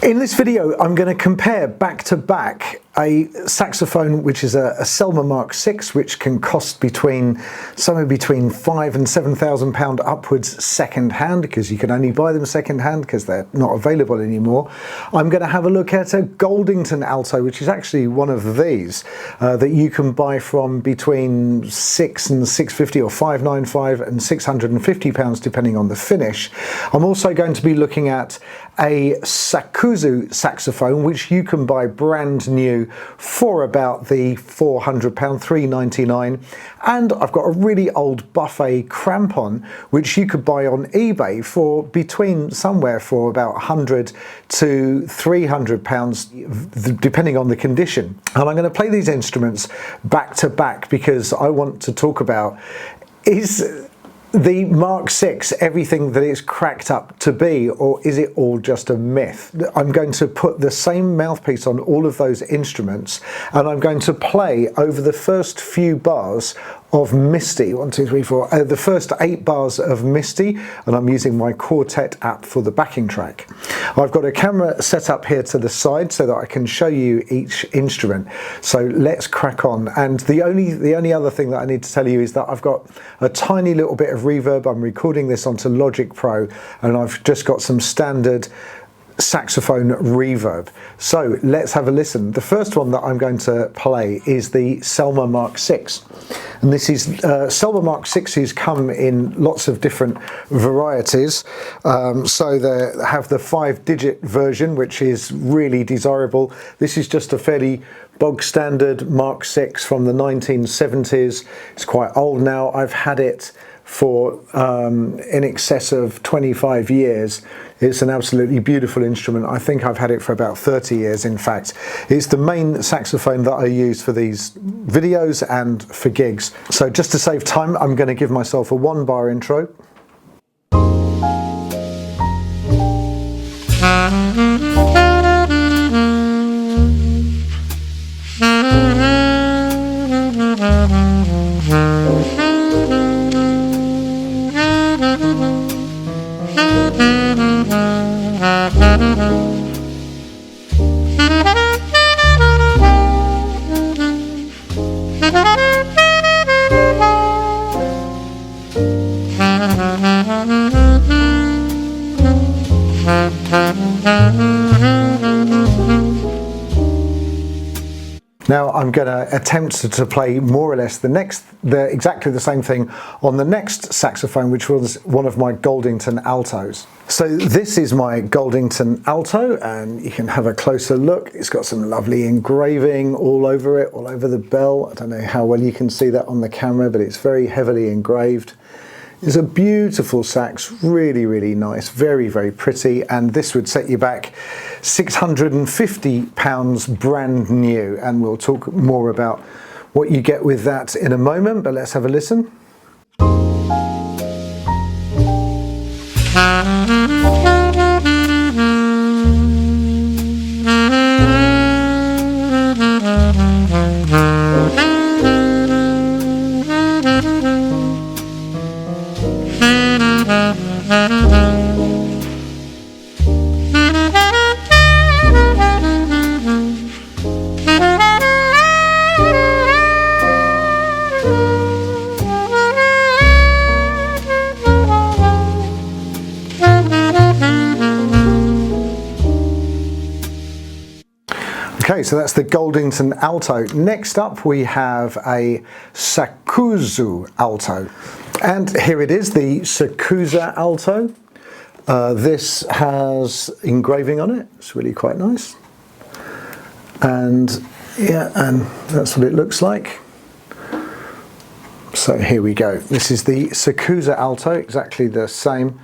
In this video, I'm going to compare back to back a saxophone which is a Selmer Mark VI, which can cost somewhere between £5,000 and £7,000 upwards second hand, because you can only buy them second hand because they're not available anymore. I'm going to have a look at a Goldington Alto, which is actually one of these that you can buy from between £6 and £650 or £595 and £650 depending on the finish. I'm also going to be looking at a Sakkusu saxophone, which you can buy brand new for about the £400, £399, and I've got a really old Buffet Crampon which you could buy on eBay for somewhere for about £100 to £300 depending on the condition. And I'm going to play these instruments back to back because I want to talk about, is the Mark VI everything that it's cracked up to be, or is it all just a myth? I'm going to put the same mouthpiece on all of those instruments, and I'm going to play over the first few bars of Misty. 1, 2, 3, 4. The first 8 bars of Misty, and I'm using my Quartet app for the backing track. I've got a camera set up here to the side so that I can show you each instrument. So let's crack on. And the only other thing that I need to tell you is that I've got a tiny little bit of reverb. I'm recording this onto Logic Pro, and I've just got some standard saxophone reverb. So let's have a listen. The first one that I'm going to play is the Selmer Mark VI, and this is Selmer Mark VI's come in lots of different varieties. So they have the 5-digit version, which is really desirable. This is just a fairly bog standard Mark VI from the 1970s. It's quite old now. I've had it for in excess of 25 years. It's an absolutely beautiful instrument. I think I've had it for about 30 years, in fact. It's the main saxophone that I use for these videos and for gigs. So just to save time, I'm going to give myself a 1-bar intro. Now I'm going to attempt to play more or less exactly the same thing on the next saxophone, which was one of my Goldington Altos. So this is my Goldington Alto, and you can have a closer look. It's got some lovely engraving all over it, all over the bell. I don't know how well you can see that on the camera, but it's very heavily engraved. It's a beautiful sax, really, really nice, very, very pretty, and this would set you back £650 brand new, and we'll talk more about what you get with that in a moment, but let's have a listen. Okay, so that's the Goldington Alto. Next up we have a Sakuza Alto. And here it is, the Sakuza Alto. This has engraving on it. It's really quite nice. And yeah, and that's what it looks like. So here we go. This is the Sakuza Alto, exactly the same.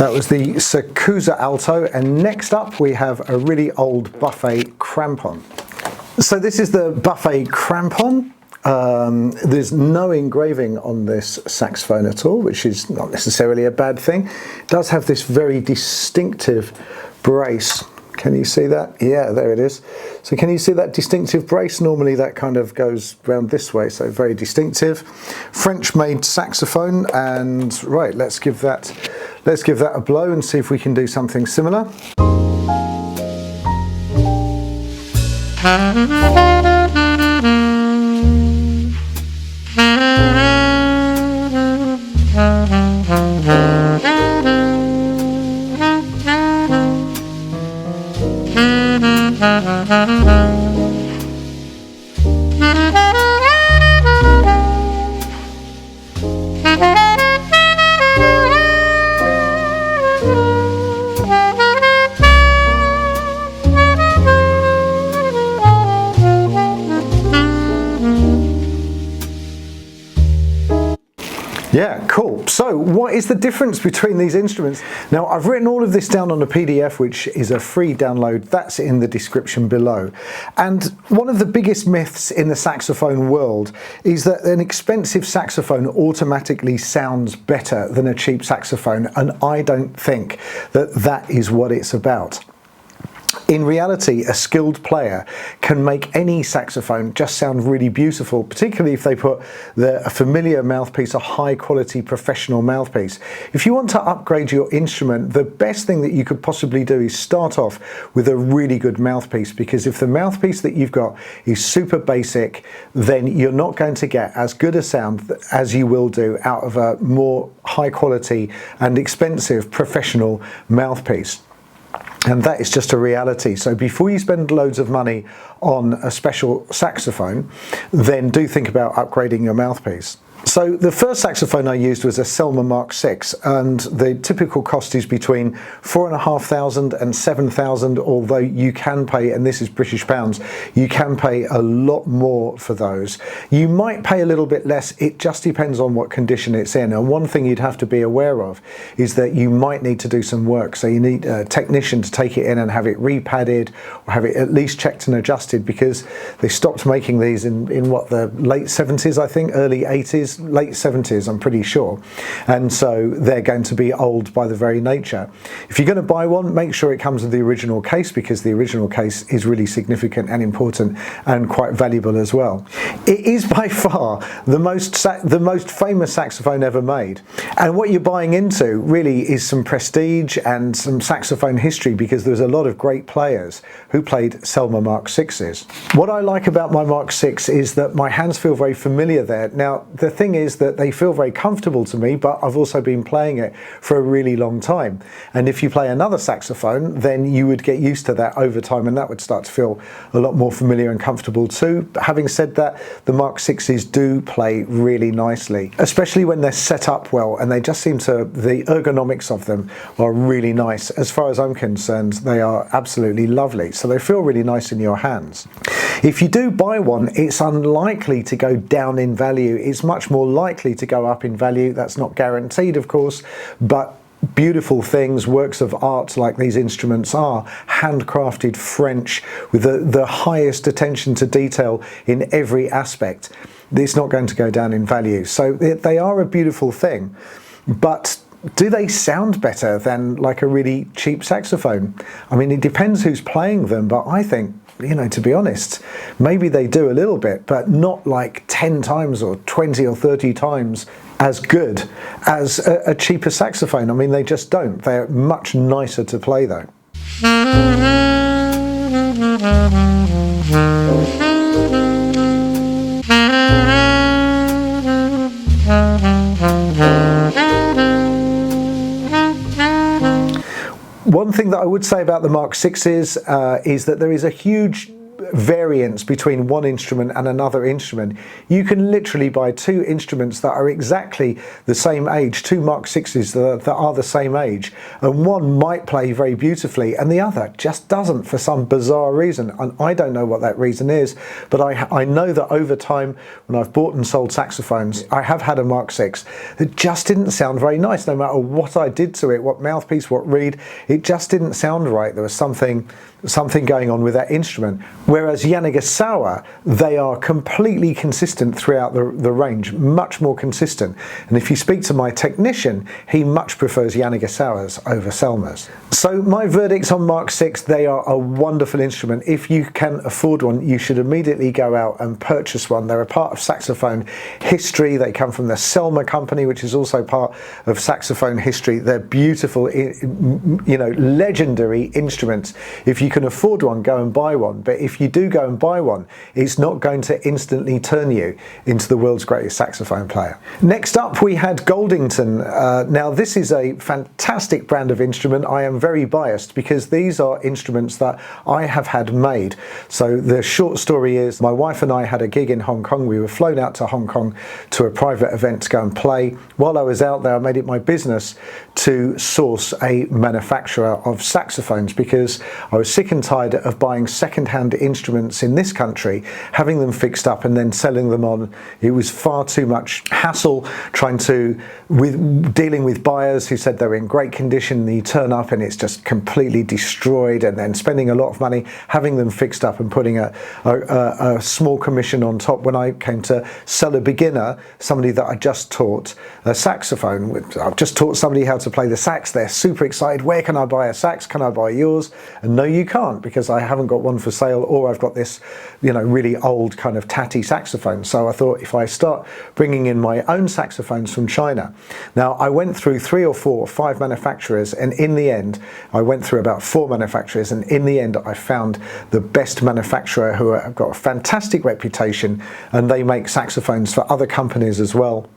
That was the Sakuza Alto, and next up we have a really old Buffet Crampon. So this is the Buffet Crampon. There's no engraving on this saxophone at all, which is not necessarily a bad thing. It does have this very distinctive brace. Can you see that? Yeah, there it is. So can you see that distinctive brace? Normally that kind of goes round this way, so very distinctive. French-made saxophone, and right, let's give that a blow and see if we can do something similar. Yeah, cool. So what is the difference between these instruments? Now, I've written all of this down on a PDF, which is a free download. That's in the description below. And one of the biggest myths in the saxophone world is that an expensive saxophone automatically sounds better than a cheap saxophone, and I don't think that that is what it's about. In reality, a skilled player can make any saxophone just sound really beautiful, particularly if they put a familiar mouthpiece, a high quality professional mouthpiece. If you want to upgrade your instrument, the best thing that you could possibly do is start off with a really good mouthpiece, because if the mouthpiece that you've got is super basic, then you're not going to get as good a sound as you will do out of a more high quality and expensive professional mouthpiece. And that is just a reality. So before you spend loads of money on a special saxophone, then do think about upgrading your mouthpiece. So the first saxophone I used was a Selmer Mark VI, and the typical cost is between £4,500 and £7,000, although you can pay, and this is British pounds, you can pay a lot more for those. You might pay a little bit less, it just depends on what condition it's in. And one thing you'd have to be aware of is that you might need to do some work. So you need a technician to take it in and have it repadded, or have it at least checked and adjusted, because they stopped making these in what, the late 70s, I think, early 80s, late 70s, I'm pretty sure, and so they're going to be old by the very nature. If you're going to buy one, make sure it comes with the original case, because the original case is really significant and important and quite valuable as well. It is by far the most famous saxophone ever made, and what you're buying into really is some prestige and some saxophone history, because there's a lot of great players who played Selmer Mark VI's. What I like about my Mark VI is that my hands feel very familiar there. Now, the thing is that they feel very comfortable to me, but I've also been playing it for a really long time. And if you play another saxophone, then you would get used to that over time, and that would start to feel a lot more familiar and comfortable too. But having said that, the Mark VI's do play really nicely, especially when they're set up well, and they just seem to, the ergonomics of them are really nice. As far as I'm concerned, they are absolutely lovely. So they feel really nice in your hands. If you do buy one, it's unlikely to go down in value. It's much more likely to go up in value. That's not guaranteed, of course, but beautiful things, works of art like these instruments are, handcrafted French with the highest attention to detail in every aspect, it's not going to go down in value. So they are a beautiful thing, but do they sound better than like a really cheap saxophone? I mean, it depends who's playing them, but I think, you know, to be honest, maybe they do a little bit, but not like 10 times or 20 or 30 times as good as a cheaper saxophone. I mean, they just don't. They're much nicer to play though. One thing that I would say about the Mark VI's is that there is a huge variance between one instrument and another instrument. You can literally buy two instruments that are exactly the same age, two Mark VIs that are the same age, and one might play very beautifully and the other just doesn't for some bizarre reason, and I don't know what that reason is, but I know that over time when I've bought and sold saxophones, I have had a Mark VI that just didn't sound very nice no matter what I did to it, what mouthpiece, what reed, it just didn't sound right. There was something going on with that instrument. Whereas Yanagisawa, they are completely consistent throughout the range, much more consistent. And if you speak to my technician, he much prefers Yanagisawa's over Selmer's. So my verdicts on Mark VI, they are a wonderful instrument. If you can afford one, you should immediately go out and purchase one. They're a part of saxophone history. They come from the Selmer company, which is also part of saxophone history. They're beautiful, you know, legendary instruments. If you can afford one, go and buy one. But if you do go and buy one, it's not going to instantly turn you into the world's greatest saxophone player. Next up, we had Goldington. Now, this is a fantastic brand of instrument. I am very biased because these are instruments that I have had made. So the short story is my wife and I had a gig in Hong Kong. We were flown out to Hong Kong to a private event to go and play. While I was out there, I made it my business to source a manufacturer of saxophones because I was sick and tired of buying second-hand instruments in this country, having them fixed up and then selling them on. It was far too much hassle dealing with buyers who said they're in great condition, and you turn up and it's just completely destroyed, and then spending a lot of money having them fixed up and putting a small commission on top when I came to sell a beginner, somebody that I just taught a saxophone. I've just taught somebody how to play the sax. They're super excited. Where can I buy a sax? Can I buy yours? And no, you can't, because I haven't got one for sale, or I've got this, you know, really old kind of tatty saxophone. So I thought, if I start bringing in my own saxophones from China. Now, I went through 3 or 4 or 5 manufacturers, and in the end, I went through about 4 manufacturers, and in the end, I found the best manufacturer who have got a fantastic reputation, and they make saxophones for other companies as well.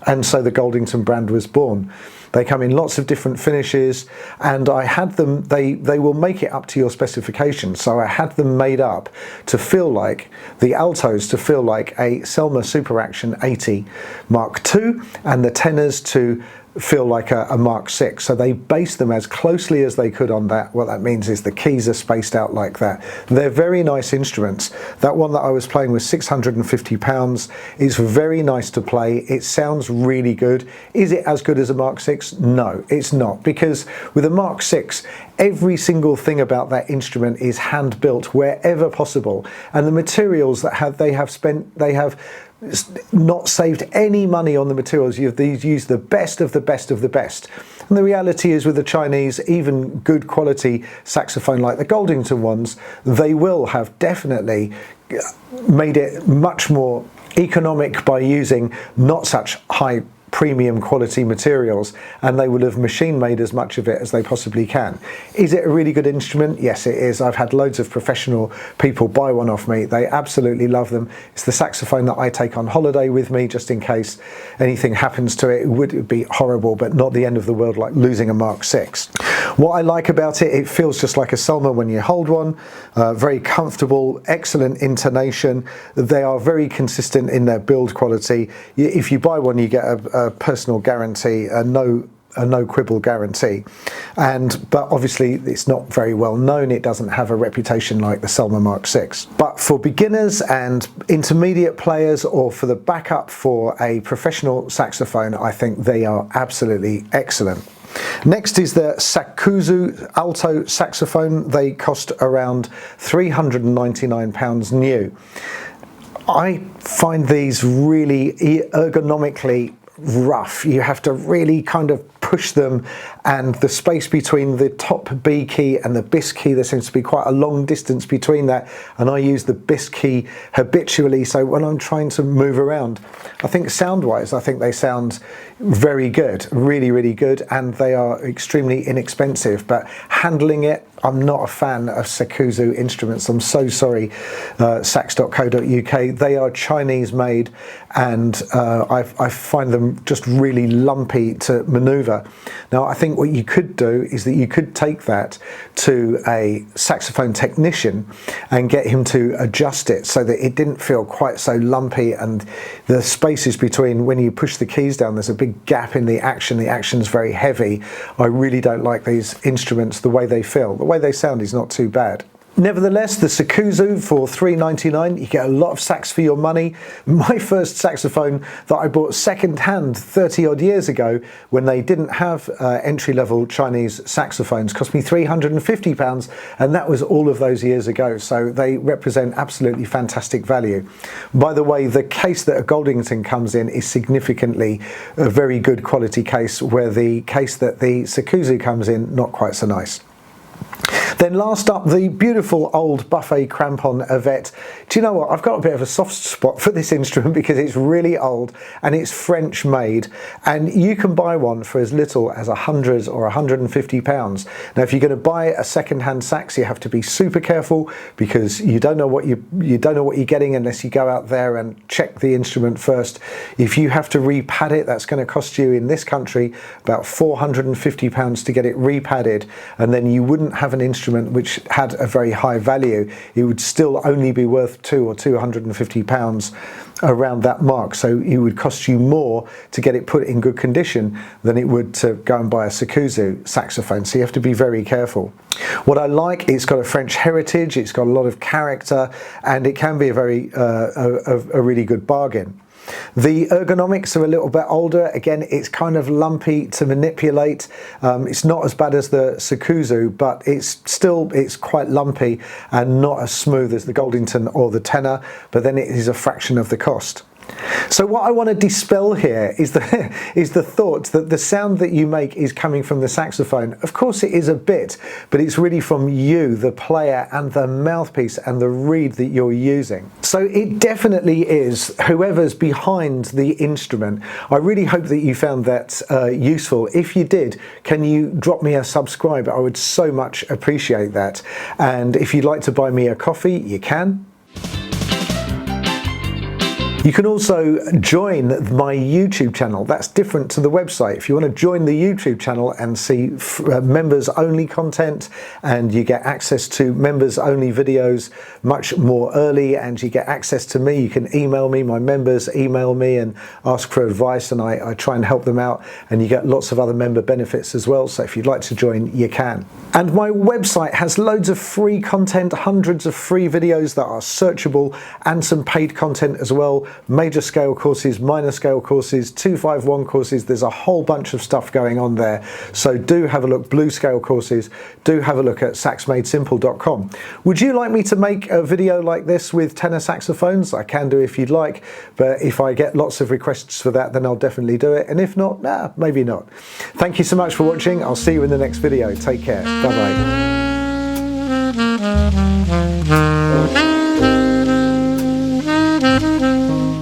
And so the Goldington brand was born. They come in lots of different finishes, and I had them, they will make it up to your specifications. So I had them made up to feel like, the altos to feel like a Selmer Super Action 80 Mark II, and the tenors to feel like a Mark VI. So they based them as closely as they could on that. What that means is the keys are spaced out like that. They're very nice instruments. That one that I was playing was £650. It's very nice to play. It sounds really good. Is it as good as a Mark VI? No, it's not, because with a Mark VI, every single thing about that instrument is hand built wherever possible, and the materials that they have not saved any money on the materials. You've used the best of the best of the best. And the reality is, with the Chinese, even good quality saxophone like the Goldington ones, they will have definitely made it much more economic by using not such high premium quality materials, and they will have machine made as much of it as they possibly can. Is it a really good instrument? Yes, it is. I've had loads of professional people buy one off me. They absolutely love them. It's the saxophone that I take on holiday with me, just in case anything happens to it. It would be horrible, but not the end of the world like losing a Mark VI. What I like about it, it feels just like a Selmer when you hold one. Very comfortable, excellent intonation. They are very consistent in their build quality. If you buy one, you get a personal guarantee, a no quibble guarantee, but obviously it's not very well known. It doesn't have a reputation like the Selmer Mark VI. But for beginners and intermediate players, or for the backup for a professional saxophone, I think they are absolutely excellent. Next is the Sakkusu Alto saxophone. They cost around £399 new. I find these really ergonomically rough. You have to really kind of push them, and the space between the top B key and the bis key, there seems to be quite a long distance between that, and I use the bis key habitually, so when I'm trying to move around, I think sound-wise, I think they sound very good, really, really good, and they are extremely inexpensive, but handling it, I'm not a fan of Sakkusu instruments. I'm so sorry, sax.co.uk. They are Chinese made, and I find them just really lumpy to maneuver. Now, I think what you could do is that you could take that to a saxophone technician and get him to adjust it so that it didn't feel quite so lumpy, and the spaces between when you push the keys down, there's a big gap in the action. The action's very heavy. I really don't like these instruments, the way they feel. The way they sound is not too bad. Nevertheless, the Sakuza for $3.99, you get a lot of sax for your money. My first saxophone that I bought second-hand 30 odd years ago, when they didn't have entry-level Chinese saxophones, cost me £350, and that was all of those years ago. So they represent absolutely fantastic value. By the way, the case that a Goldington comes in is significantly a very good quality case, where the case that the Sakuza comes in, not quite so nice. Then last up, the beautiful old Buffet Crampon Evette. Do you know what? I've got a bit of a soft spot for this instrument because it's really old and it's French made, and you can buy one for as little as £100 or £150. Now, if you're going to buy a second-hand sax, you have to be super careful, because you don't know what you're getting unless you go out there and check the instrument first. If you have to repad it, that's going to cost you in this country about £450 to get it repadded, and then you wouldn't have an instrument which had a very high value. It would still only be worth £200 or £250 around that mark. So it would cost you more to get it put in good condition than it would to go and buy a Sakkusu saxophone. So you have to be very careful. What I like, it's got a French heritage, it's got a lot of character, and it can be a really good bargain. The ergonomics are a little bit older. Again, it's kind of lumpy to manipulate. It's not as bad as the Sakkusu, but it's quite lumpy and not as smooth as the Goldington or the tenor, but then it is a fraction of the cost. So what I want to dispel here is the thought that the sound that you make is coming from the saxophone. Of course it is a bit, but it's really from you, the player, and the mouthpiece and the reed that you're using. So it definitely is whoever's behind the instrument. I really hope that you found that useful. If you did, can you drop me a subscribe? I would so much appreciate that. And if you'd like to buy me a coffee, you can. You can also join my YouTube channel. That's different to the website. If you want to join the YouTube channel and see members only content, and you get access to members only videos much more early, and you get access to me, you can email me, my members email me and ask for advice, and I try and help them out, and you get lots of other member benefits as well. So if you'd like to join, you can. And my website has loads of free content, hundreds of free videos that are searchable, and some paid content as well. Major scale courses, minor scale courses, 251 courses. There's a whole bunch of stuff going on there. So do have a look. Blue scale courses. Do have a look at saxmadesimple.com. Would you like me to make a video like this with tenor saxophones? I can do if you'd like, but if I get lots of requests for that, then I'll definitely do it. And if not, nah, maybe not. Thank you so much for watching. I'll see you in the next video. Take care. Bye bye.